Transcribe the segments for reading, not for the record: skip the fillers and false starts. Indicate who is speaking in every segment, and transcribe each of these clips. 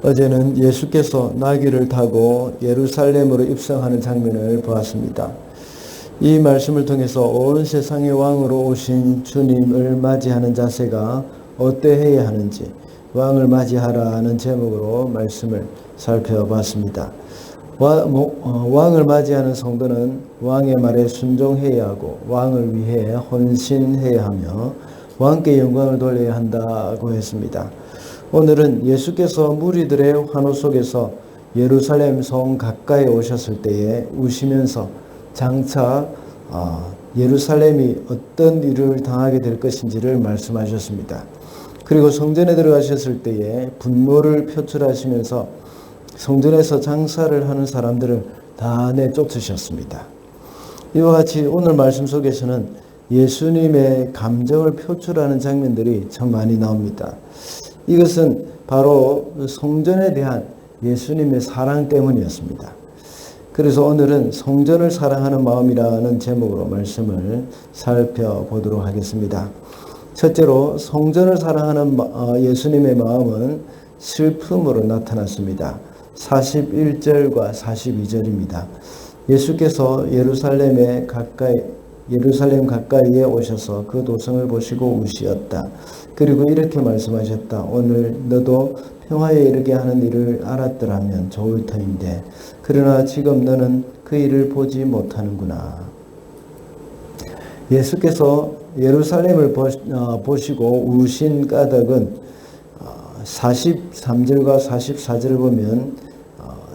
Speaker 1: 어제는 예수께서 나귀를 타고 예루살렘으로 입성하는 장면을 보았습니다. 이 말씀을 통해서 온 세상의 왕으로 오신 주님을 맞이하는 자세가 어떠해야 하는지 왕을 맞이하라는 제목으로 말씀을 살펴봤습니다. 왕을 맞이하는 성도는 왕의 말에 순종해야 하고 왕을 위해 헌신해야 하며 왕께 영광을 돌려야 한다고 했습니다. 오늘은 예수께서 무리들의 환호 속에서 예루살렘 성 가까이 오셨을 때에 우시면서 장차 예루살렘이 어떤 일을 당하게 될 것인지를 말씀하셨습니다. 그리고 성전에 들어가셨을 때에 분노를 표출하시면서 성전에서 장사를 하는 사람들을 다 내쫓으셨습니다. 이와 같이 오늘 말씀 속에서는 예수님의 감정을 표출하는 장면들이 참 많이 나옵니다. 이것은 바로 성전에 대한 예수님의 사랑 때문이었습니다. 그래서 오늘은 성전을 사랑하는 마음이라는 제목으로 말씀을 살펴보도록 하겠습니다. 첫째로 성전을 사랑하는 예수님의 마음은 슬픔으로 나타났습니다. 41절과 42절입니다. 예수께서 예루살렘 가까이에 오셔서 그 도성을 보시고 우시었다. 그리고 이렇게 말씀하셨다. 오늘 너도 평화에 이르게 하는 일을 알았더라면 좋을 터인데 그러나 지금 너는 그 일을 보지 못하는구나. 예수께서 예루살렘을 보시고 우신 까닭은 43절과 44절을 보면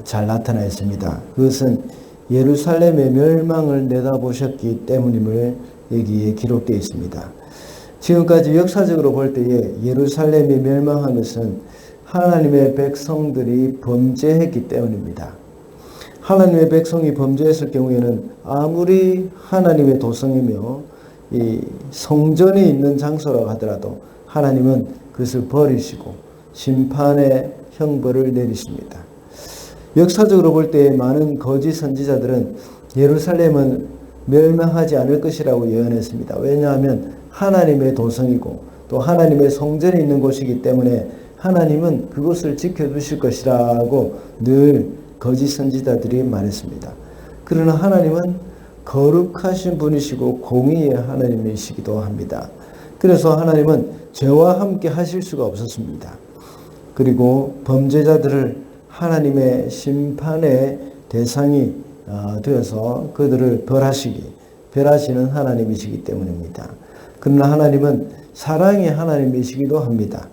Speaker 1: 잘 나타나 있습니다. 그것은 예루살렘의 멸망을 내다보셨기 때문임을 여기에 기록되어 있습니다. 지금까지 역사적으로 볼 때에 예루살렘이 멸망한 것은 하나님의 백성들이 범죄했기 때문입니다. 하나님의 백성이 범죄했을 경우에는 아무리 하나님의 도성이며 이 성전에 있는 장소라고 하더라도 하나님은 그것을 버리시고 심판의 형벌을 내리십니다. 역사적으로 볼 때 많은 거짓 선지자들은 예루살렘은 멸망하지 않을 것이라고 예언했습니다. 왜냐하면 하나님의 도성이고 또 하나님의 성전이 있는 곳이기 때문에 하나님은 그곳을 지켜주실 것이라고 늘 거짓 선지자들이 말했습니다. 그러나 하나님은 거룩하신 분이시고 공의의 하나님이시기도 합니다. 그래서 하나님은 죄와 함께 하실 수가 없었습니다. 그리고 범죄자들을 하나님의 심판의 대상이 되어서 그들을 벌하시는 하나님이시기 때문입니다. 그러나 하나님은 사랑의 하나님이시기도 합니다.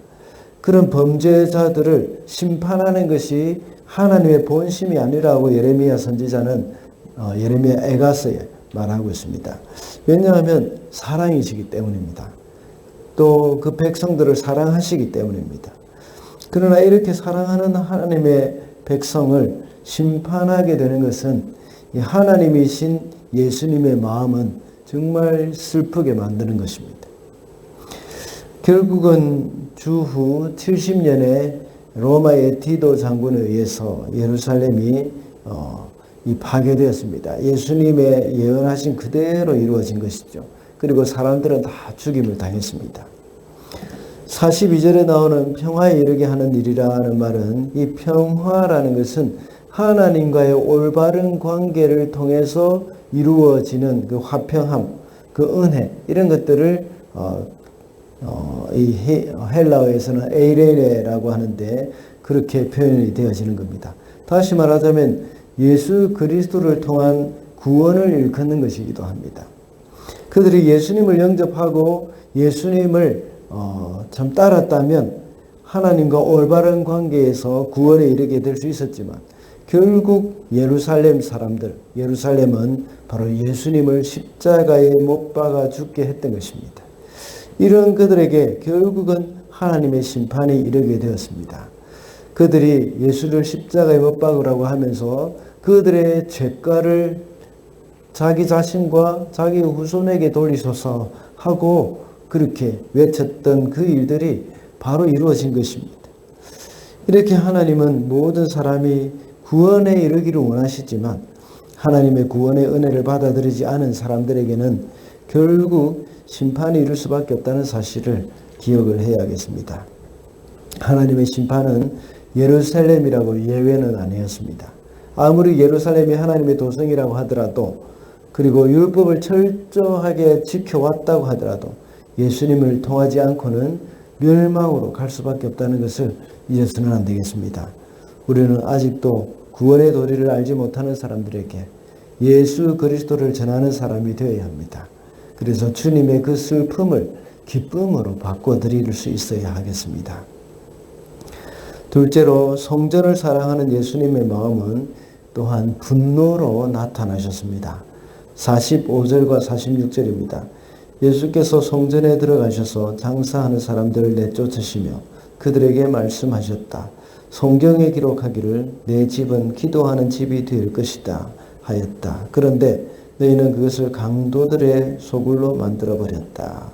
Speaker 1: 그런 범죄자들을 심판하는 것이 하나님의 본심이 아니라고 예레미야 선지자는 예레미야 애가서에 말하고 있습니다. 왜냐하면 사랑이시기 때문입니다. 또 그 백성들을 사랑하시기 때문입니다. 그러나 이렇게 사랑하는 하나님의 백성을 심판하게 되는 것은 하나님이신 예수님의 마음은 정말 슬프게 만드는 것입니다. 결국은 주후 70년에 로마의 디도 장군에 의해서 예루살렘이 파괴되었습니다. 예수님의 예언하신 그대로 이루어진 것이죠. 그리고 사람들은 다 죽임을 당했습니다. 42절에 나오는 평화에 이르게 하는 일이라는 말은 이 평화라는 것은 하나님과의 올바른 관계를 통해서 이루어지는 그 화평함, 그 은혜 이런 것들을 이 헬라어에서는 에이레네라고 하는데 그렇게 표현이 되어지는 겁니다. 다시 말하자면 예수 그리스도를 통한 구원을 일컫는 것이기도 합니다. 그들이 예수님을 영접하고 예수님을 참 따랐다면 하나님과 올바른 관계에서 구원에 이르게 될 수 있었지만 결국 예루살렘은 바로 예수님을 십자가에 못 박아 죽게 했던 것입니다. 이런 그들에게 결국은 하나님의 심판이 이르게 되었습니다. 그들이 예수를 십자가에 못 박으라고 하면서 그들의 죄가를 자기 자신과 자기 후손에게 돌리소서 하고 그렇게 외쳤던 그 일들이 바로 이루어진 것입니다. 이렇게 하나님은 모든 사람이 구원에 이르기를 원하시지만 하나님의 구원의 은혜를 받아들이지 않은 사람들에게는 결국 심판이 이룰 수밖에 없다는 사실을 기억을 해야겠습니다. 하나님의 심판은 예루살렘이라고 예외는 아니었습니다. 아무리 예루살렘이 하나님의 도성이라고 하더라도, 그리고 율법을 철저하게 지켜왔다고 하더라도 예수님을 통하지 않고는 멸망으로 갈 수밖에 없다는 것을 잊어서는 안 되겠습니다. 우리는 아직도 구원의 도리를 알지 못하는 사람들에게 예수 그리스도를 전하는 사람이 되어야 합니다. 그래서 주님의 그 슬픔을 기쁨으로 바꿔드릴 수 있어야 하겠습니다. 둘째로, 성전을 사랑하는 예수님의 마음은 또한 분노로 나타나셨습니다. 45절과 46절입니다. 예수께서 성전에 들어가셔서 장사하는 사람들을 내쫓으시며 그들에게 말씀하셨다. 성경에 기록하기를 내 집은 기도하는 집이 될 것이다 하였다. 그런데 너희는 그것을 강도들의 소굴로 만들어버렸다.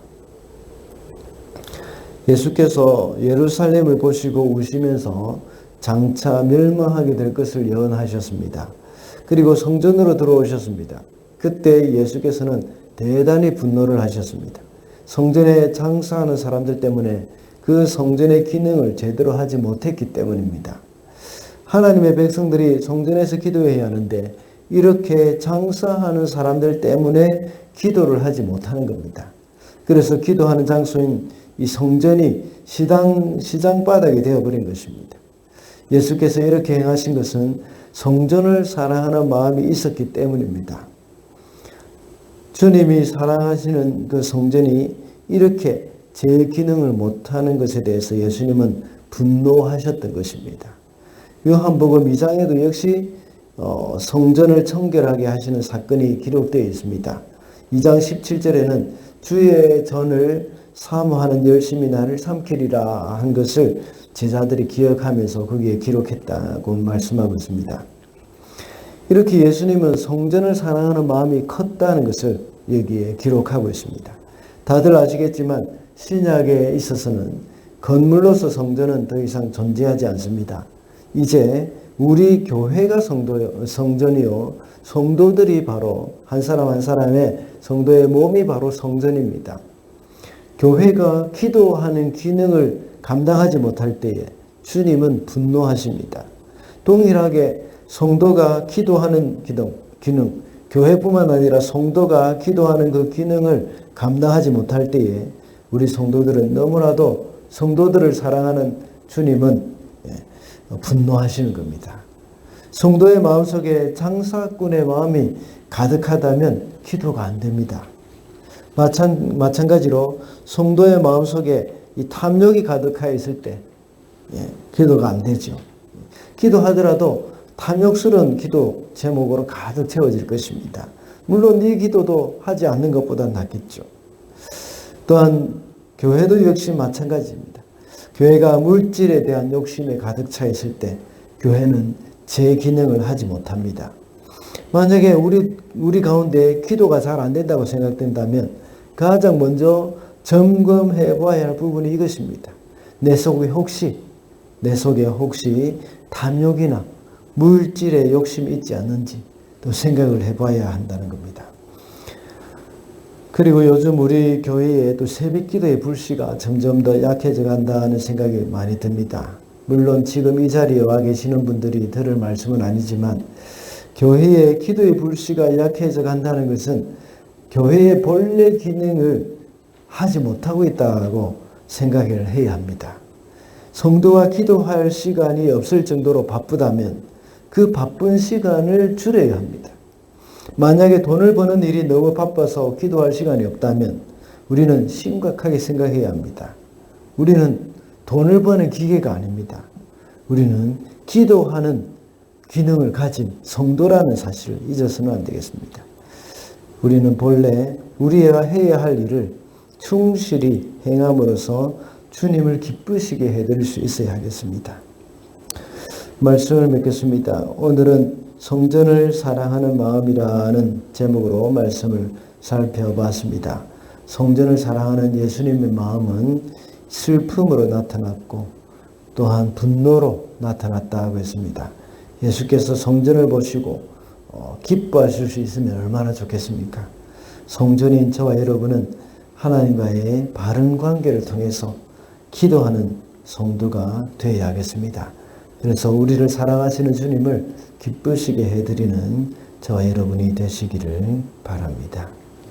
Speaker 1: 예수께서 예루살렘을 보시고 우시면서 장차 멸망하게 될 것을 예언하셨습니다. 그리고 성전으로 들어오셨습니다. 그때 예수께서는 대단히 분노를 하셨습니다. 성전에 장사하는 사람들 때문에 그 성전의 기능을 제대로 하지 못했기 때문입니다. 하나님의 백성들이 성전에서 기도해야 하는데 이렇게 장사하는 사람들 때문에 기도를 하지 못하는 겁니다. 그래서 기도하는 장소인 이 성전이 시장 바닥이 되어버린 것입니다. 예수께서 이렇게 행하신 것은 성전을 사랑하는 마음이 있었기 때문입니다. 주님이 사랑하시는 그 성전이 이렇게 제 기능을 못하는 것에 대해서 예수님은 분노하셨던 것입니다. 요한복음 2장에도 역시 성전을 청결하게 하시는 사건이 기록되어 있습니다. 2장 17절에는 주의 전을 사모하는 열심히 나를 삼키리라 한 것을 제자들이 기억하면서 거기에 기록했다고 말씀하고 있습니다. 이렇게 예수님은 성전을 사랑하는 마음이 컸다는 것을 여기에 기록하고 있습니다. 다들 아시겠지만 신약에 있어서는 건물로서 성전은 더 이상 존재하지 않습니다. 이제 우리 교회가 성전이요, 성도들이 바로 한 사람 한 사람의 성도의 몸이 바로 성전입니다. 교회가 기도하는 기능을 감당하지 못할 때에 주님은 분노하십니다. 동일하게 성도가 기도하는 기능, 교회뿐만 아니라 성도가 기도하는 그 기능을 감당하지 못할 때에 우리 성도들은 너무나도 성도들을 사랑하는 주님은 분노하시는 겁니다. 성도의 마음속에 장사꾼의 마음이 가득하다면 기도가 안 됩니다. 마찬가지로 성도의 마음속에 이 탐욕이 가득하여 있을 때 기도가 안 되죠. 기도하더라도 탐욕스러운 기도 제목으로 가득 채워질 것입니다. 물론 이 기도도 하지 않는 것보다 낫겠죠. 또한 교회도 역시 마찬가지입니다. 교회가 물질에 대한 욕심에 가득 차 있을 때 교회는 제 기능을 하지 못합니다. 만약에 우리 가운데 기도가 잘 안 된다고 생각된다면 가장 먼저 점검해 봐야 할 부분이 이것입니다. 내 속에 혹시 탐욕이나 물질의 욕심이 있지 않는지 또 생각을 해봐야 한다는 겁니다. 그리고 요즘 우리 교회에 또 새벽기도의 불씨가 점점 더 약해져 간다는 생각이 많이 듭니다. 물론 지금 이 자리에 와 계시는 분들이 들을 말씀은 아니지만 교회의 기도의 불씨가 약해져 간다는 것은 교회의 본래 기능을 하지 못하고 있다고 생각을 해야 합니다. 성도와 기도할 시간이 없을 정도로 바쁘다면 그 바쁜 시간을 줄여야 합니다. 만약에 돈을 버는 일이 너무 바빠서 기도할 시간이 없다면 우리는 심각하게 생각해야 합니다. 우리는 돈을 버는 기계가 아닙니다. 우리는 기도하는 기능을 가진 성도라는 사실을 잊어서는 안 되겠습니다. 우리는 본래 우리가 해야 할 일을 충실히 행함으로써 주님을 기쁘시게 해드릴 수 있어야 하겠습니다. 말씀을 맺겠습니다. 오늘은 성전을 사랑하는 마음이라는 제목으로 말씀을 살펴봤습니다. 성전을 사랑하는 예수님의 마음은 슬픔으로 나타났고 또한 분노로 나타났다고 했습니다. 예수께서 성전을 보시고 기뻐하실 수 있으면 얼마나 좋겠습니까? 성전인 저와 여러분은 하나님과의 바른 관계를 통해서 기도하는 성도가 되어야 하겠습니다. 그래서 우리를 사랑하시는 주님을 기쁘시게 해드리는 저와 여러분이 되시기를 바랍니다.